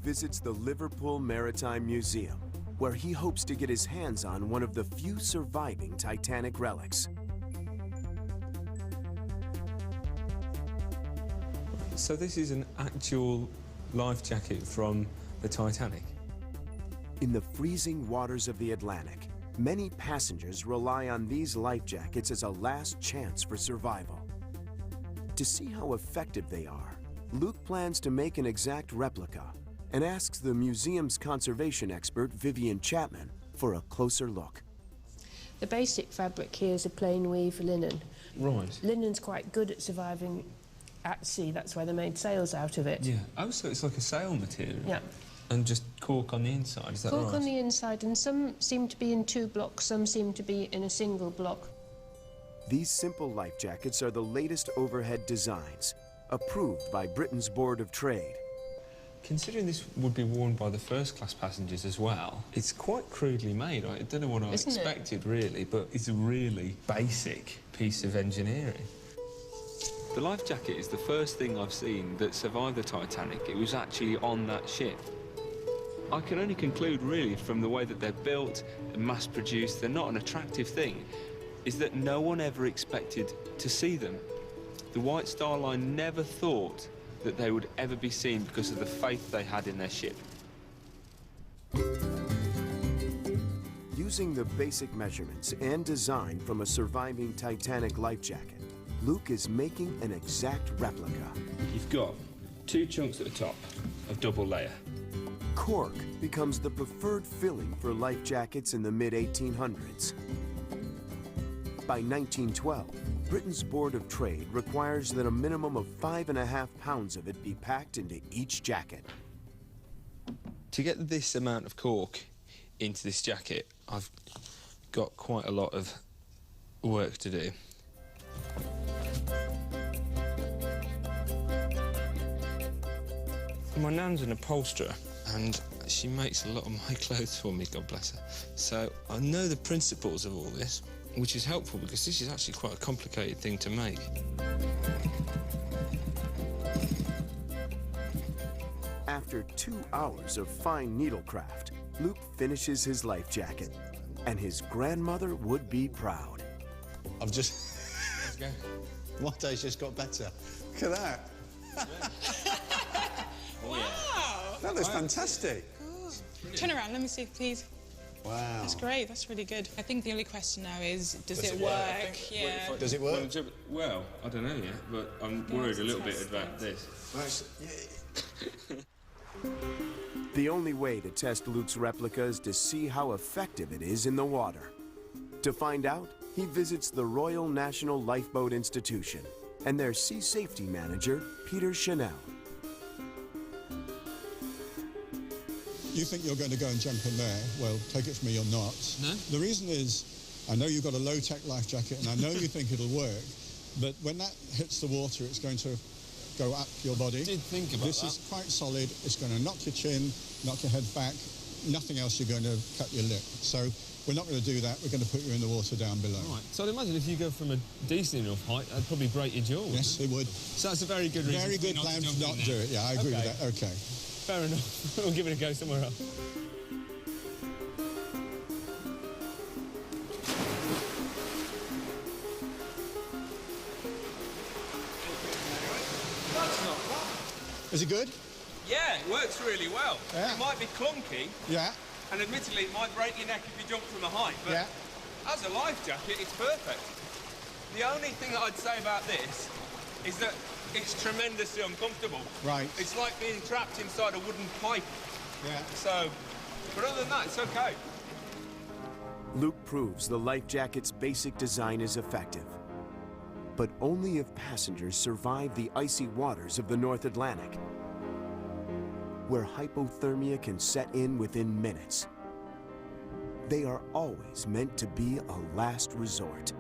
visits the Liverpool Maritime Museum, where he hopes to get his hands on one of the few surviving Titanic relics. So this is an actual life jacket from the Titanic? In the freezing waters of the Atlantic, many passengers rely on these life jackets as a last chance for survival. To see how effective they are, Luke plans to make an exact replica and asks the museum's conservation expert, Vivian Chapman, for a closer look. The basic fabric here is a plain weave linen. Right. Linen's quite good at surviving at sea, that's why they made sails out of it. Yeah. Oh, so it's like a sail material? Yeah. And just cork on the inside, is that right? Cork on the inside, and some seem to be in 2 blocks, some seem to be in a single block. These simple life jackets are the latest overhead designs, approved by Britain's Board of Trade. Considering this would be worn by the first-class passengers as well, it's quite crudely made. I don't know what I expected, really, but it's a really basic piece of engineering. The life jacket is the first thing I've seen that survived the Titanic. It was actually on that ship. I can only conclude, really, from the way that they're built and mass-produced, they're not an attractive thing, is that no one ever expected to see them. The White Star Line never thought that they would ever be seen because of the faith they had in their ship. Using the basic measurements and design from a surviving Titanic life jacket, Luke is making an exact replica. You've got 2 chunks at the top of double layer. Cork becomes the preferred filling for life jackets in the mid-1800s. By 1912, Britain's Board of Trade requires that a minimum of 5.5 pounds of it be packed into each jacket. To get this amount of cork into this jacket, I've got quite a lot of work to do. My nan's an upholsterer, and she makes a lot of my clothes for me, God bless her. So I know the principles of all this, which is helpful because this is actually quite a complicated thing to make. After 2 hours of fine needlecraft, Luke finishes his life jacket, and his grandmother would be proud. I've just... Let's go. My day's just got better. Look at that. Oh, yeah. That looks fantastic. Turn around, let me see, please. Wow. That's great, that's really good. I think the only question now is, does it work? Yeah. Does it work? Well, I don't know yet, but I'm worried a little bit about this. The only way to test Luke's replica is to see how effective it is in the water. To find out, he visits the Royal National Lifeboat Institution and their sea safety manager, Peter Chanel. You think you're going to go and jump in there? Well, take it from me, you're not. No? The reason is, I know you've got a low-tech life jacket, and I know you think it'll work, but when that hits the water, it's going to go up your body. I did think about this that. Is quite solid. It's going to knock your chin, knock your head back. Nothing else you're going to cut your lip. So we're not going to do that. We're going to put you in the water down below. Right. So I'd imagine if you go from a decent enough height, that'd probably break your jaw. Yes, it would. So that's a very good reason. Very good plan to not do it. Yeah, I agree with that. Okay. Fair enough. We'll give it a go somewhere else. Is it good? Yeah, it works really well. Yeah. It might be clunky, Yeah. and admittedly it might break your neck if you jump from a height, but Yeah. as a life jacket, it's perfect. The only thing that I'd say about this is that it's tremendously uncomfortable. Right. It's like being trapped inside a wooden pipe. Yeah. So, but other than that, it's okay. Luke proves the life jacket's basic design is effective, but only if passengers survive the icy waters of the North Atlantic, where hypothermia can set in within minutes. They are always meant to be a last resort.